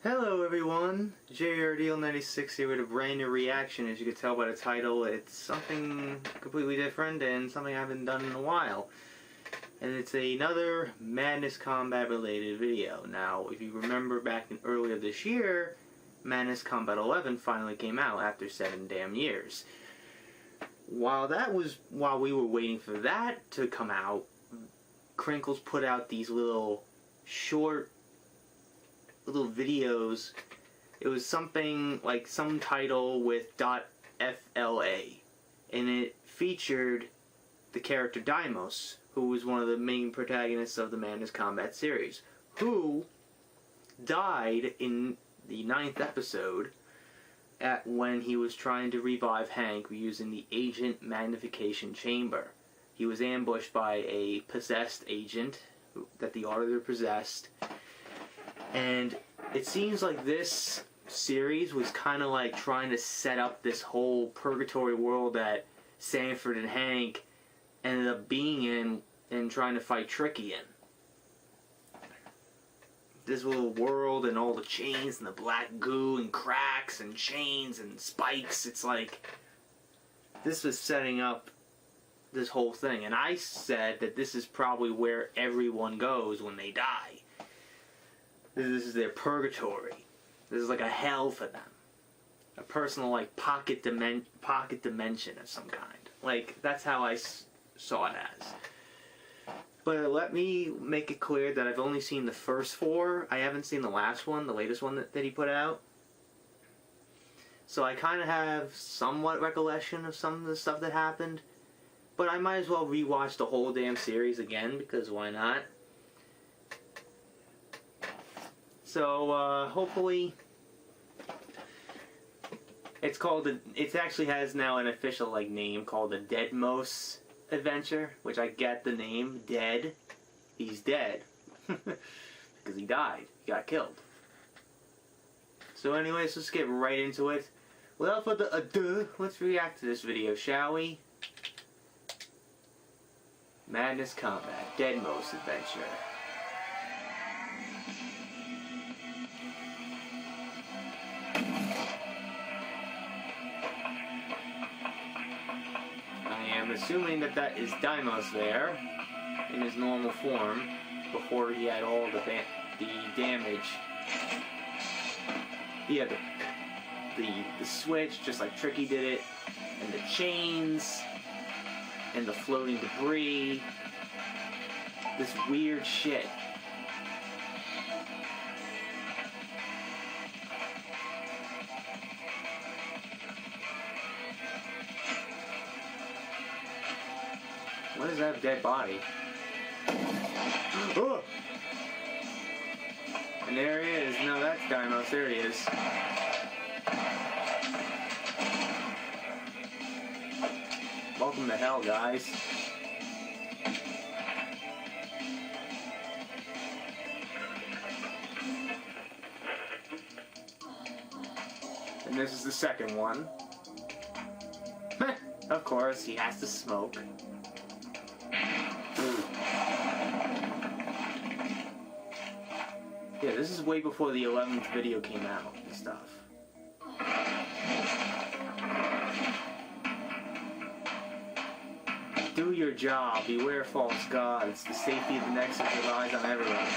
Hello everyone, JRDL96 here with a brand new reaction. As you can tell by the title, it's something completely different and something I haven't done in a while. And it's another Madness Combat related video. Now, if you remember back in earlier this year, Madness Combat 11 finally came out after 7 damn years. While we were waiting for that to come out, Crinkles put out these little short videos. It was something like some title with .fla, and it featured the character Deimos, who was one of the main protagonists of the Madness Combat series, who died in the 9th episode when he was trying to revive Hank using the agent magnification chamber. He was ambushed by a possessed agent that the auditor possessed. And it seems like this series was kind of like trying to set up this whole purgatory world that Sanford and Hank ended up being in and trying to fight Tricky in. This little world and all the chains and the black goo and cracks and chains and spikes. It's like this was setting up this whole thing. And I said that this is probably where everyone goes when they die. This is their purgatory. This is like a hell for them. A personal, like, pocket dimension of some kind. Like, that's how I saw it as. But let me make it clear that I've only seen the first 4. I haven't seen the last one, the latest one that he put out. So I kind of have somewhat recollection of some of the stuff that happened. But I might as well rewatch the whole damn series again, because why not? So, hopefully, it actually has now an official, like, name called the Dedmos adventure, which I get the name, Dead. He's dead. Because he died. He got killed. So anyways, let's get right into it. Without further ado, let's react to this video, shall we? Madness Combat, Dedmos adventure. I'm assuming that is Deimos there, in his normal form, before he had all the damage. Yeah, the switch, just like Tricky did it, and the chains, and the floating debris, this weird shit. What is that dead body? Oh! And there he is. No, that's Deimos. There he is. Welcome to hell, guys. And this is the second one. Of course, he has to smoke. Yeah, this is way before the 11th video came out and stuff. Do your job. Beware false gods. The safety of the Nexus relies on everyone.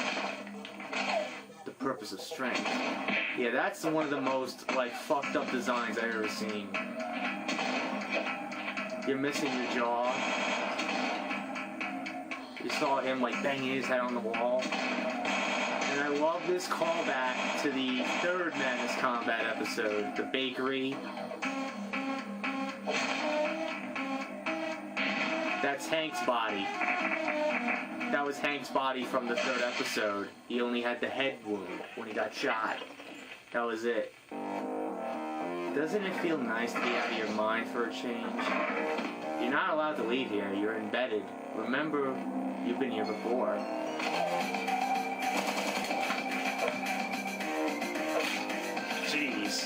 The purpose of strength. Yeah, that's one of the most, like, fucked up designs I've ever seen. You're missing your jaw. You saw him, like, banging his head on the wall. And I love this callback to the 3rd Madness Combat episode, the bakery. That's Hank's body. That was Hank's body from the 3rd episode. He only had the head wound when he got shot. That was it. Doesn't it feel nice to be out of your mind for a change? You're not allowed to leave here. You're embedded. Remember, you've been here before. Jeez.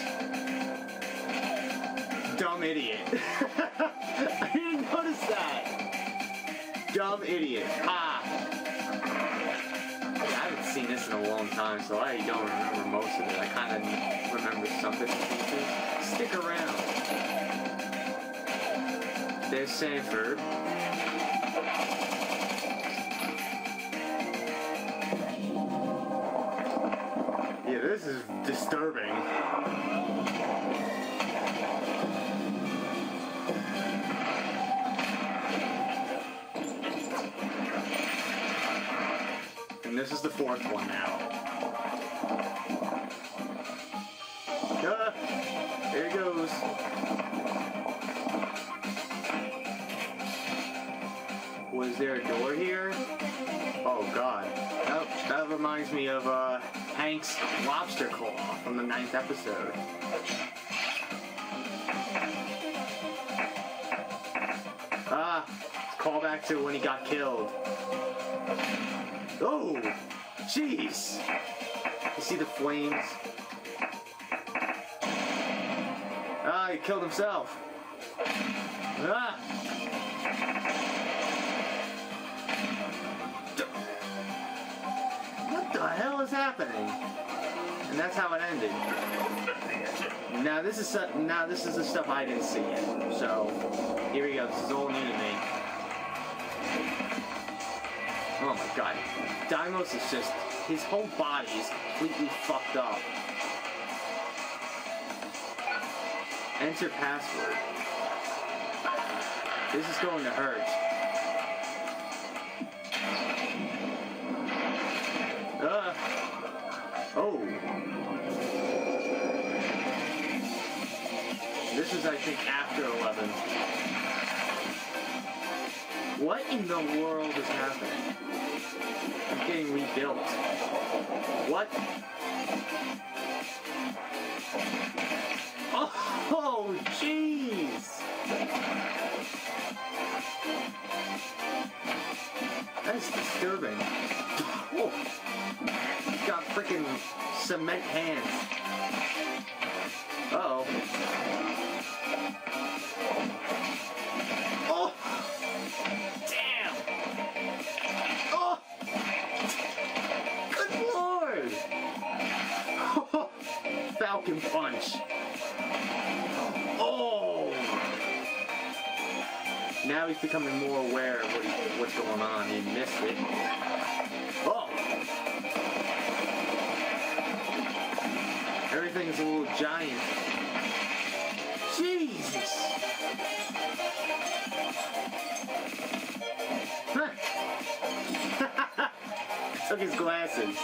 Dumb idiot. I didn't notice that. Dumb idiot. Ah. I haven't seen this in a long time, so I don't remember most of it. I kind and remember some bits and pieces, stick around. There's Sanford. Yeah, this is disturbing. And this is the fourth one now. There he goes. Was there a door here? Oh god. Oh, that reminds me of Hank's lobster claw from the 9th episode. Call back to when he got killed. Oh, jeez. You see the flames? He killed himself. What the hell is happening? And that's how it ended. Now this is the stuff I didn't see yet. So here we go. This is all new to me. Oh my god. Deimos is just, his whole body is completely fucked up. Enter password. This is going to hurt. Oh. This is, I think, after 11. What in the world is happening? I'm getting rebuilt. What? Oh, jeez! That's disturbing. Oh, he's got freaking cement hands. Uh-oh. Oh! Damn! Oh! Good lord! Oh, Falcon punch. Oh! Now he's becoming more aware of what's going on. He missed it. Oh! Everything's a little giant. Jesus! Huh. Took his glasses.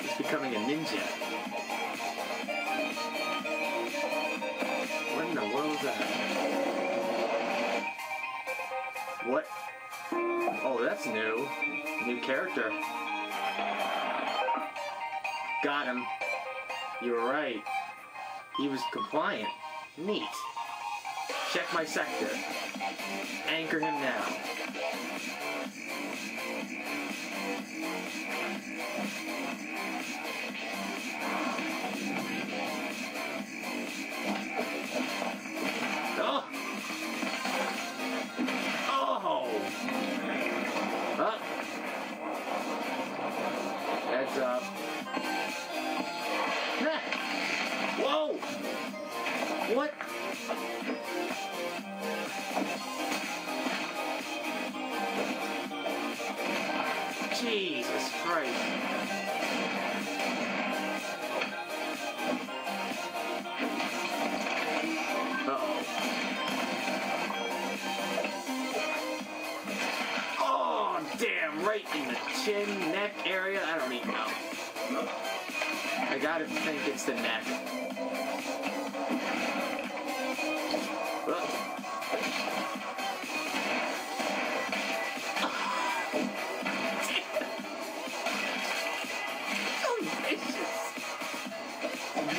He's becoming a ninja. What in the world is that? What? Oh, that's new. New character. Got him. You were right. He was compliant. Neat. Check my sector. Anchor him now. Oh! Oh! Up. Heads up. Whoa! What? Jesus Christ. Uh-oh. Oh, damn, right in the chin, neck area. I don't even know. I gotta think it's the neck.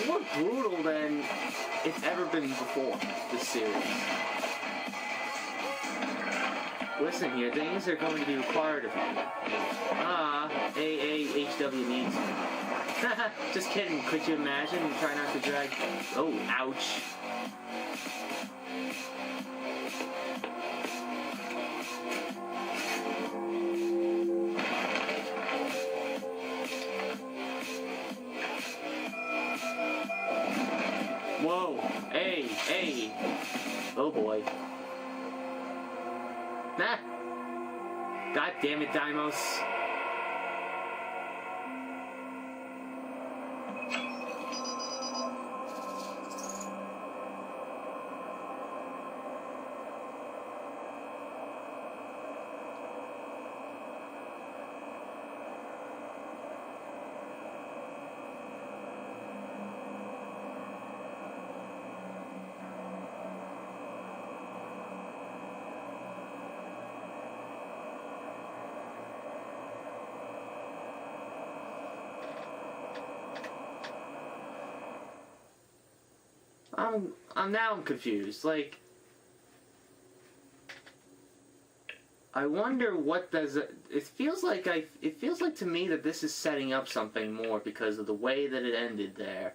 More brutal than it's ever been before, this series. Listen here, things are going to be required of you. AAHW needs you. Just kidding, could you imagine? Try not to drag... Oh, ouch. Oh boy. Nah. God damn it, Deimos. I'm confused. Like, I wonder what does it. It feels like to me that this is setting up something more because of the way that it ended there,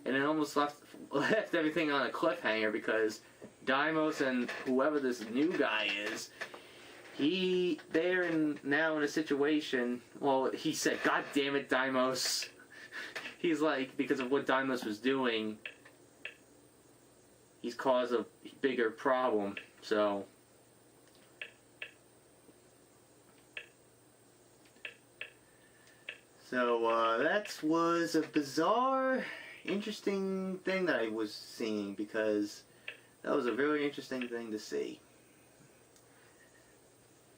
and it almost left everything on a cliffhanger because Deimos and whoever this new guy is, they're now in a situation. Well, he said, "God damn it, Deimos." He's like, because of what Deimos was doing, he's caused a bigger problem, so. So, that was a bizarre, interesting thing that I was seeing, because that was a very interesting thing to see.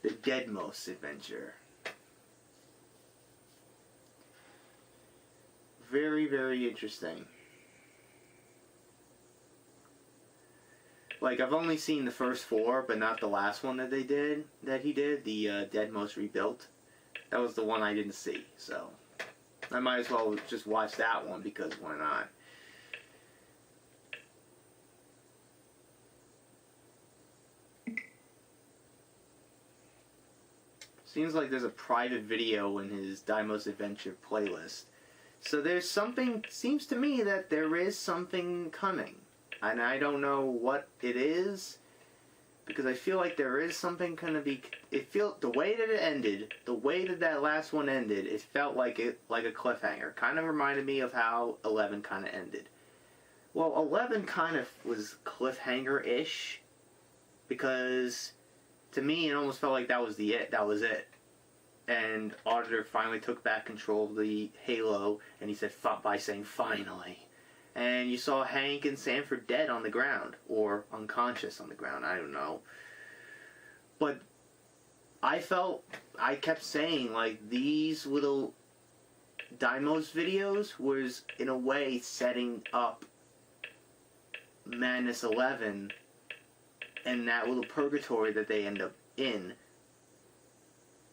The Dedmos adventure. Very, very interesting. Like, I've only seen the first 4, but not the last one that he did, the Dedmos Rebuilt. That was the one I didn't see, so I might as well just watch that one, because why not? Seems like there's a private video in his Deimos Adventure playlist. So there's something, seems to me that there is something coming. And I don't know what it is, because I feel like there is something gonna be. The way that it ended, the way that last one ended, it felt like a cliffhanger. Kind of reminded me of how 11 kind of ended. Well, 11 kind of was cliffhanger-ish, because to me it almost felt like that was it. And Auditor finally took back control of the Halo, and he said by saying finally. And you saw Hank and Sanford dead on the ground, or unconscious on the ground, I don't know. But I kept saying, like, these little Deimos videos was, in a way, setting up Madness 11 and that little purgatory that they end up in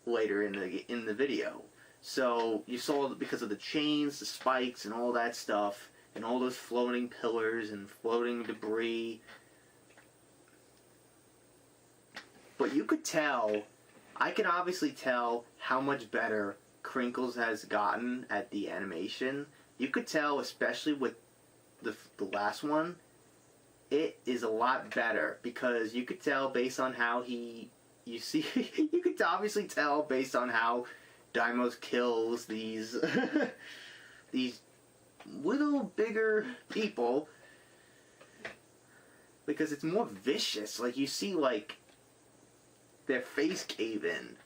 later in the video. So you saw, because of the chains, the spikes, and all that stuff, and all those floating pillars and floating debris. But you could tell, I can obviously tell how much better Crinkles has gotten at the animation. You could tell, especially with the last one, it is a lot better, because you could tell based on how you could obviously tell based on how Deimos kills these these little bigger people, because it's more vicious. Like, you see, like, their face cave in,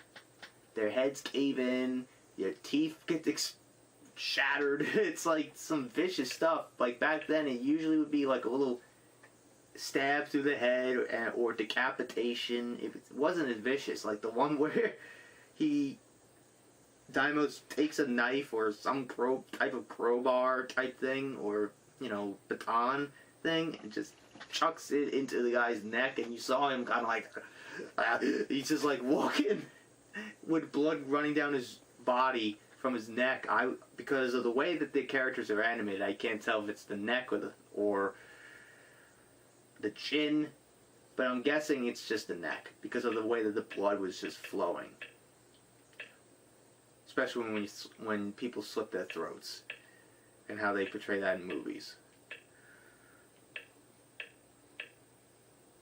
their heads cave in, their teeth get shattered. It's like some vicious stuff. Like, back then it usually would be like a little stab through the head or decapitation. If it wasn't as vicious, like the one where Deimos takes a knife or some type of crowbar type thing, or, baton thing, and just chucks it into the guy's neck, and you saw him kind of like, he's just like walking with blood running down his body from his neck. Because of the way that the characters are animated, I can't tell if it's the neck or the chin, but I'm guessing it's just the neck, because of the way that the blood was just flowing. Especially when people slit their throats, and how they portray that in movies.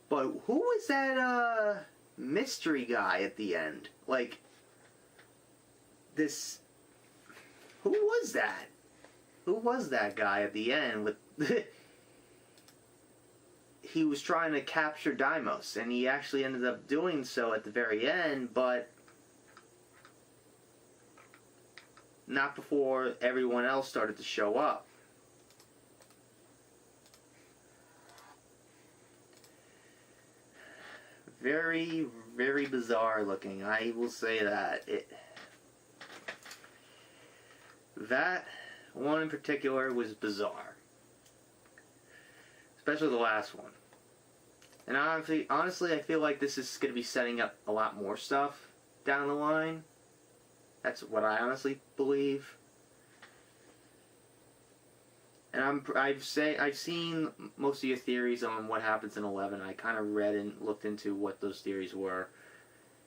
But who was that mystery guy at the end? Like, this... Who was that? Who was that guy at the end with... he was trying to capture Deimos, and he actually ended up doing so at the very end, but not before everyone else started to show up. Very, very bizarre looking. I will say that. That one in particular was bizarre. Especially the last one. And honestly, I feel like this is going to be setting up a lot more stuff down the line. That's what I honestly believe. And I've seen most of your theories on what happens in 11. I kind of read and looked into what those theories were.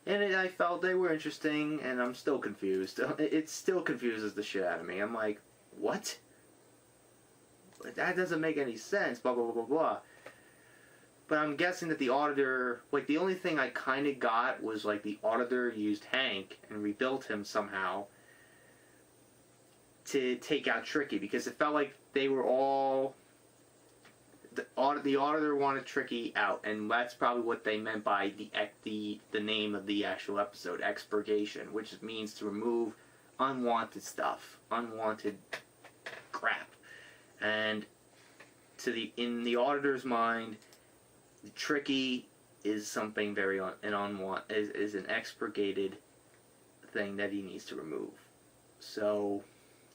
And I felt they were interesting, and I'm still confused. It still confuses the shit out of me. I'm like, what? That doesn't make any sense, blah, blah, blah, blah, blah. But I'm guessing that the auditor, like, the only thing I kind of got was, like, the auditor used Hank and rebuilt him somehow to take out Tricky, because it felt like they were all... The auditor wanted Tricky out, and that's probably what they meant by the name of the actual episode, expurgation, which means to remove unwanted stuff, unwanted crap. And in the auditor's mind, Tricky is something very is an expurgated thing that he needs to remove. So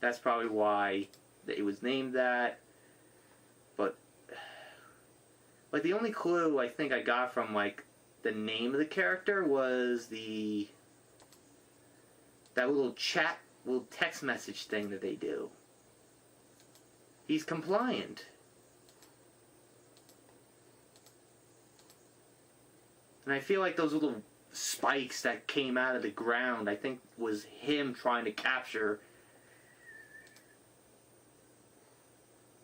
that's probably why it was named that. But like, the only clue I think I got from, like, the name of the character was that little text message thing that they do. He's compliant. And I feel like those little spikes that came out of the ground, I think was him trying to capture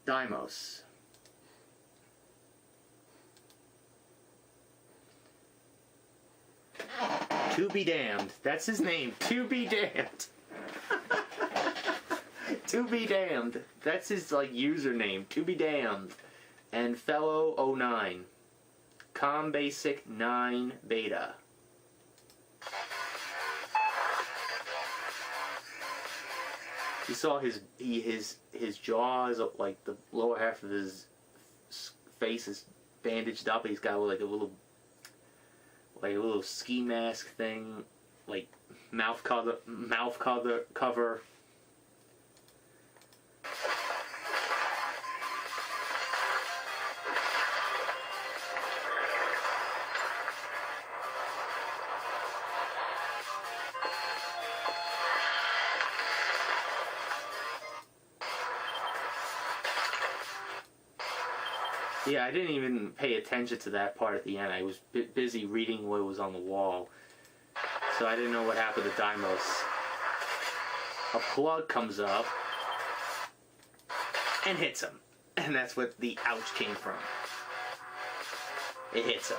Deimos. To be damned. That's his name. To be damned. To be damned. That's his, like, username. To be damned. And Fellow 09. Com Basic 9 Beta. You saw his jaws, like the lower half of his face is bandaged up. He's got like a little ski mask thing, like mouth cover. Yeah, I didn't even pay attention to that part at the end. I was busy reading what was on the wall. So I didn't know what happened to Deimos. A plug comes up and hits him. And that's what the ouch came from. It hits him.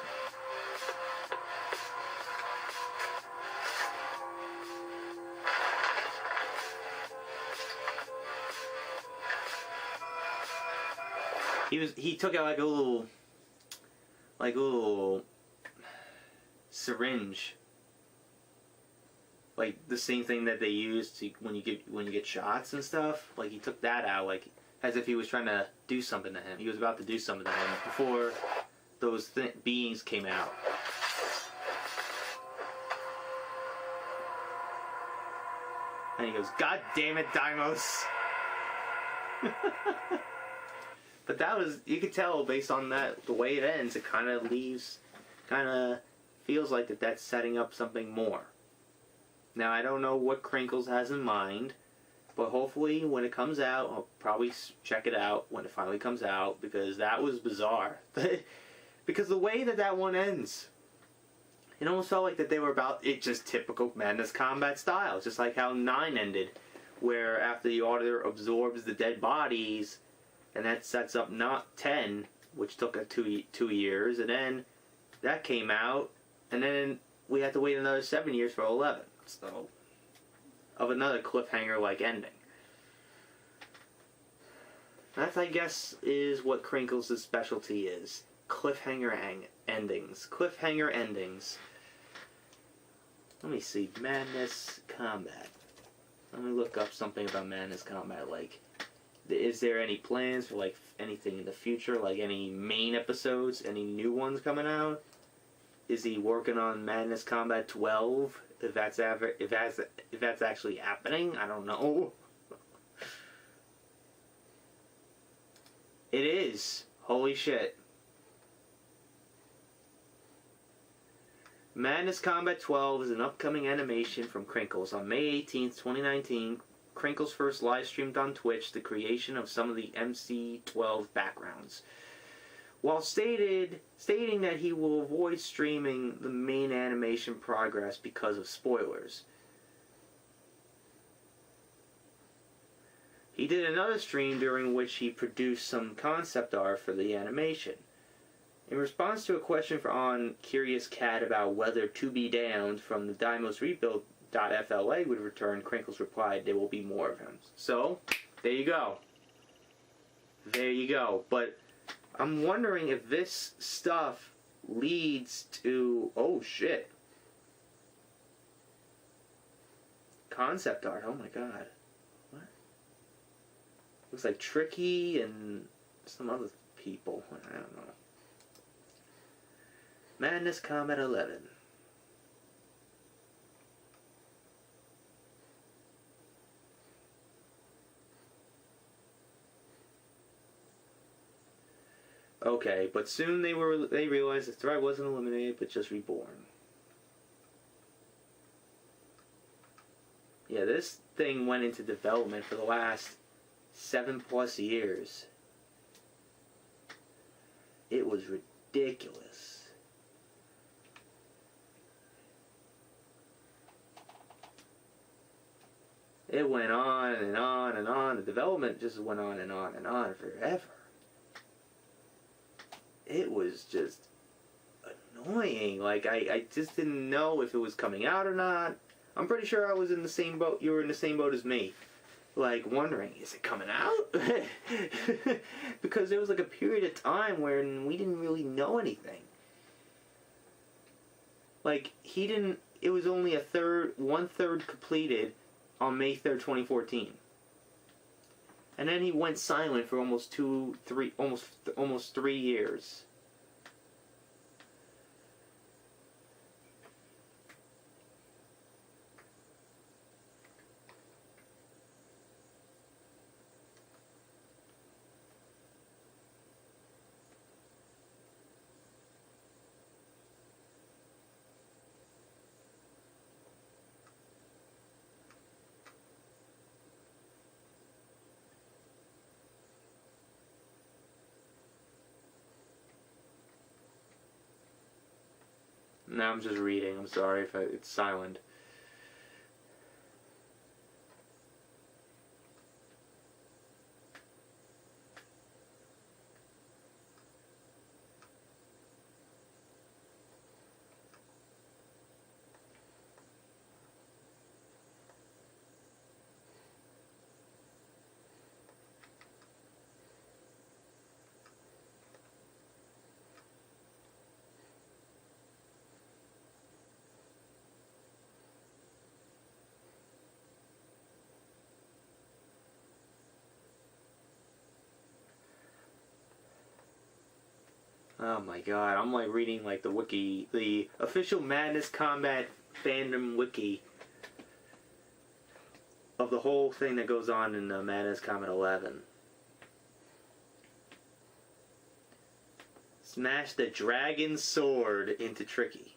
He took out like a little syringe, like the same thing that they use to when you get shots and stuff. Like, he took that out, like as if he was trying to do something to him. He was about to do something to him before those beings came out. And he goes, "God damn it, Deimos!" But that was, you could tell based on that, the way it ends, it kind of feels like that's setting up something more. Now, I don't know what Crinkles has in mind, but hopefully when it comes out, I'll probably check it out when it finally comes out, because that was bizarre. Because the way that one ends, it almost felt like that they were about, it just typical Madness Combat style, just like how 9 ended, where after the auditor absorbs the dead bodies, and that sets up not 10, which took 2 years, and then that came out, and then we had to wait another 7 years for 11. So, of another cliffhanger-like ending. That, I guess, is what Crinkles' specialty is. cliffhanger endings. Cliffhanger endings. Let me see. Madness Combat. Let me look up something about Madness Combat. Like, is there any plans for, like, anything in the future? Like, any main episodes? Any new ones coming out? Is he working on Madness Combat 12? If that's actually happening, I don't know. It is. Holy shit. Madness Combat 12 is an upcoming animation from Crinkles. On May 18th, 2019, Crinkles first live streamed on Twitch the creation of some of the MC-12 backgrounds. While stating that he will avoid streaming the main animation progress because of spoilers. He did another stream during which he produced some concept art for the animation. In response to a question on Curious Cat about whether To Be Damned from the Deimos Rebuild.FLA would return, Crinkles replied, "There will be more of him." So, there you go. There you go. But I'm wondering if this stuff leads to... Oh, shit. Concept art. Oh, my God. What? Looks like Tricky and some other people. I don't know. Madness Combat 11. Okay, but soon they realized the threat wasn't eliminated, but just reborn. Yeah, this thing went into development for the last 7+ years. It was ridiculous. It went on and on and on. The development just went on and on and on forever. It was just annoying. Like, I just didn't know if it was coming out or not. I'm pretty sure I was in the same boat. You were in the same boat as me. Like, wondering, is it coming out? Because there was like a period of time where we didn't really know anything. Like, it was only 1/3 completed on May 3rd, 2014. And then he went silent for almost 3 years. Now I'm just reading. I'm sorry if it's silent. Oh my god, I'm like reading like the wiki, the official Madness Combat fandom wiki of the whole thing that goes on in Madness Combat 11. Smash the dragon sword into Tricky.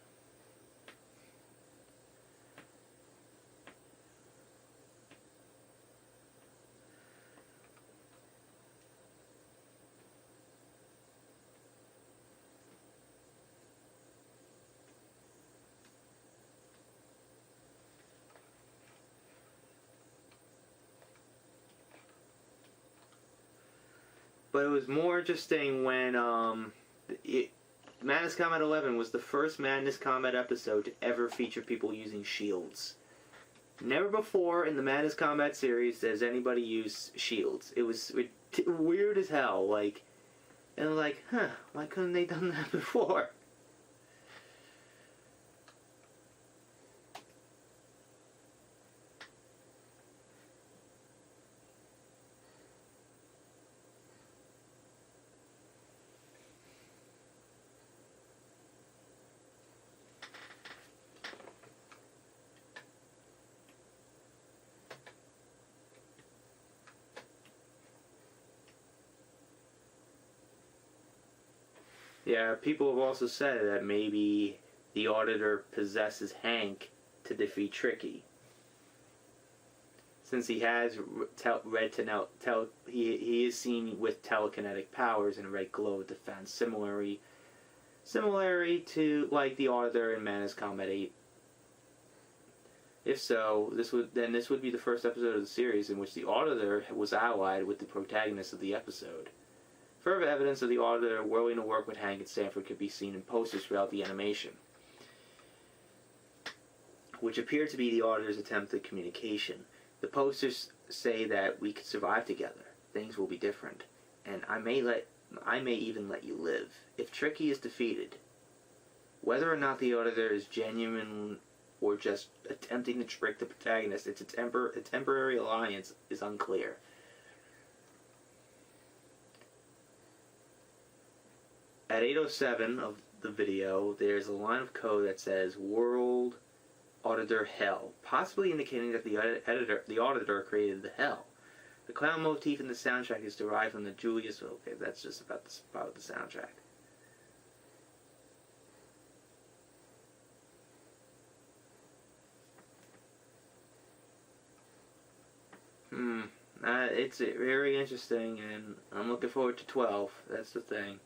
But it was more interesting when Madness Combat 11 was the first Madness Combat episode to ever feature people using shields. Never before in the Madness Combat series has anybody used shields. It was weird as hell. Like, And I'm like, huh, why couldn't they done that before? Yeah, people have also said that maybe the Auditor possesses Hank to defeat Tricky. Since he has he is seen with telekinetic powers and red glow defense, similarly to like the Auditor in Manus Combat 8. If so, this would be the first episode of the series in which the Auditor was allied with the protagonist of the episode. Further evidence of the Auditor willing to work with Hank and Stanford could be seen in posters throughout the animation, which appear to be the Auditor's attempt at communication. The posters say that we could survive together, things will be different, and I may even let you live. If Tricky is defeated, whether or not the Auditor is genuine or just attempting to trick the protagonist, a temporary alliance is unclear. At 8:07 of the video, there's a line of code that says World Auditor Hell, possibly indicating that the Auditor created the Hell. The clown motif in the soundtrack is derived from the Julius. Okay, that's just about the soundtrack. It's very interesting, and I'm looking forward to 12. That's the thing.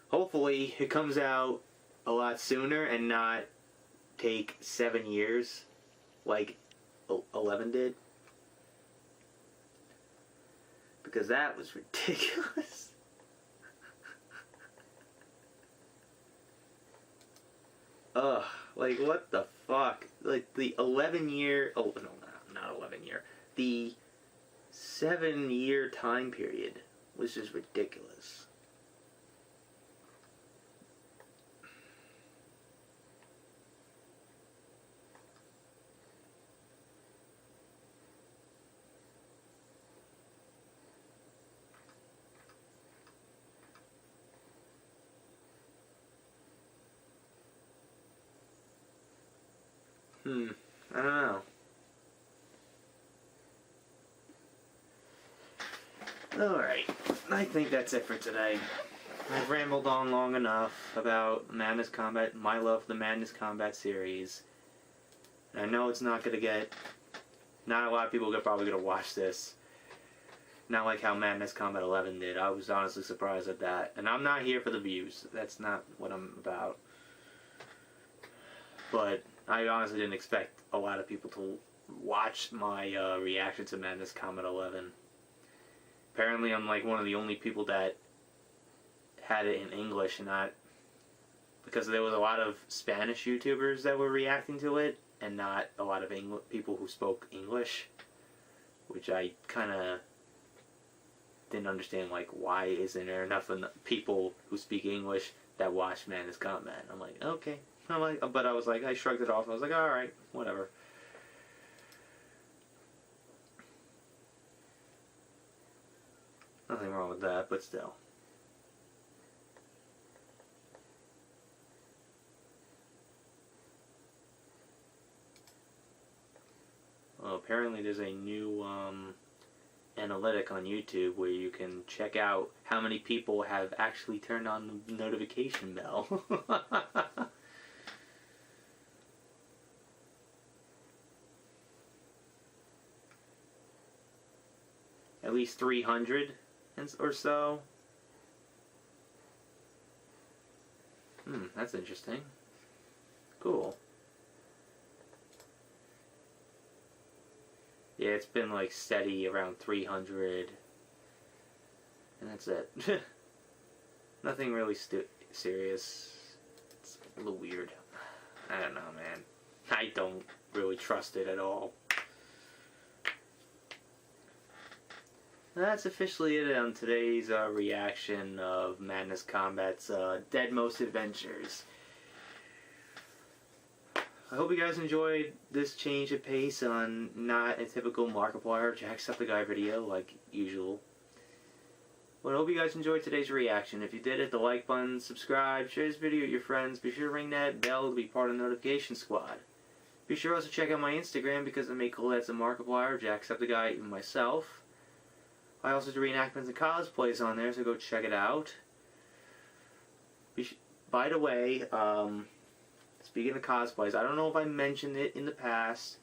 Hopefully, it comes out a lot sooner and not take 7 years like 11 did. Because that was ridiculous. Ugh, like what the fuck? Like the 11-year, oh no, not 11-year. The 7-year time period was just ridiculous. I don't know. Alright, I think that's it for today. I've rambled on long enough about Madness Combat, my love for the Madness Combat series. And I know it's not gonna get... Not a lot of people are probably gonna watch this. Not like how Madness Combat 11 did. I was honestly surprised at that. And I'm not here for the views. That's not what I'm about. But I honestly didn't expect a lot of people to watch my reaction to Madness Combat 11. Apparently I'm like one of the only people that had it in English and not... Because there was a lot of Spanish YouTubers that were reacting to it and not a lot of people who spoke English. Which I kind of didn't understand, like, why isn't there enough people who speak English that watch Madness Combat? I'm like, okay. But I was like, I shrugged it off. I was like, alright, whatever. Nothing wrong with that, but still. Well, apparently there's a new analytic on YouTube where you can check out how many people have actually turned on the notification bell. At least 300 or so. That's interesting. Cool. Yeah, it's been like steady around 300. And that's it. Nothing really serious. It's a little weird. I don't know, man. I don't really trust it at all. that's officially it on today's reaction of Madness Combat's Dedmos Adventures. I hope you guys enjoyed this change of pace on not a typical Markiplier Jacksepticeye video like usual. Well, I hope you guys enjoyed today's reaction. If you did, hit the like button, subscribe, share this video with your friends, be sure to ring that bell to be part of the notification squad. Be sure also to check out my Instagram because I make collabs of Markiplier, Jacksepticeye, and myself. I also do reenactments and cosplays on there, so go check it out. By the way, speaking of cosplays, I don't know if I mentioned it in the past,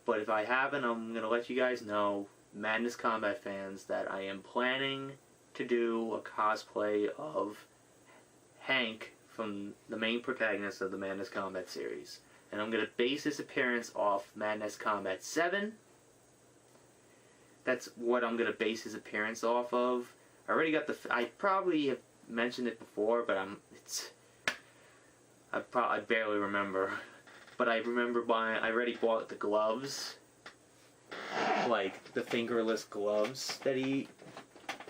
but if I haven't, I'm going to let you guys know, Madness Combat fans, that I am planning to do a cosplay of Hank from the main protagonist of the Madness Combat series. And I'm going to base his appearance off Madness Combat 7. That's what I'm going to base his appearance off of. I already got the... I probably have mentioned it before, but I barely remember. But I remember buying... I already bought the gloves. Like, the fingerless gloves that he...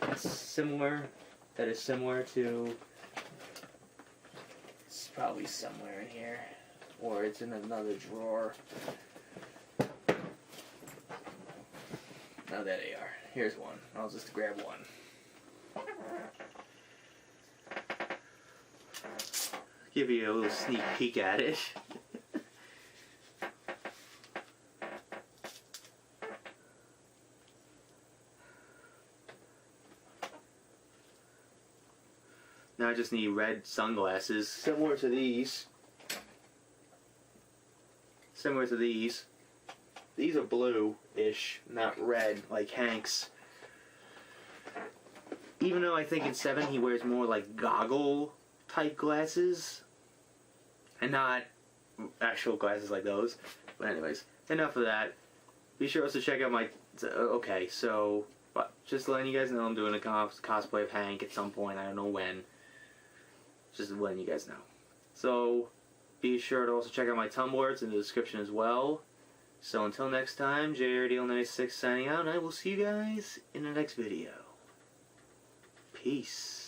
That is similar to... It's probably somewhere in here. Or it's in another drawer. Oh, there they are. Here's one. I'll just grab one. Give you a little sneak peek at it. Now I just need red sunglasses, similar to these. Similar to these. These are blue-ish, not red, like Hank's. Even though I think in 7 he wears more like goggle-type glasses. And not actual glasses like those. But anyways, enough of that. Be sure also to check out my... Okay, so... But just letting you guys know I'm doing a cosplay of Hank at some point. I don't know when. Just letting you guys know. So, be sure to also check out my Tumblr. It's in the description as well. So until next time, JRDL96 signing out, and I will see you guys in the next video. Peace.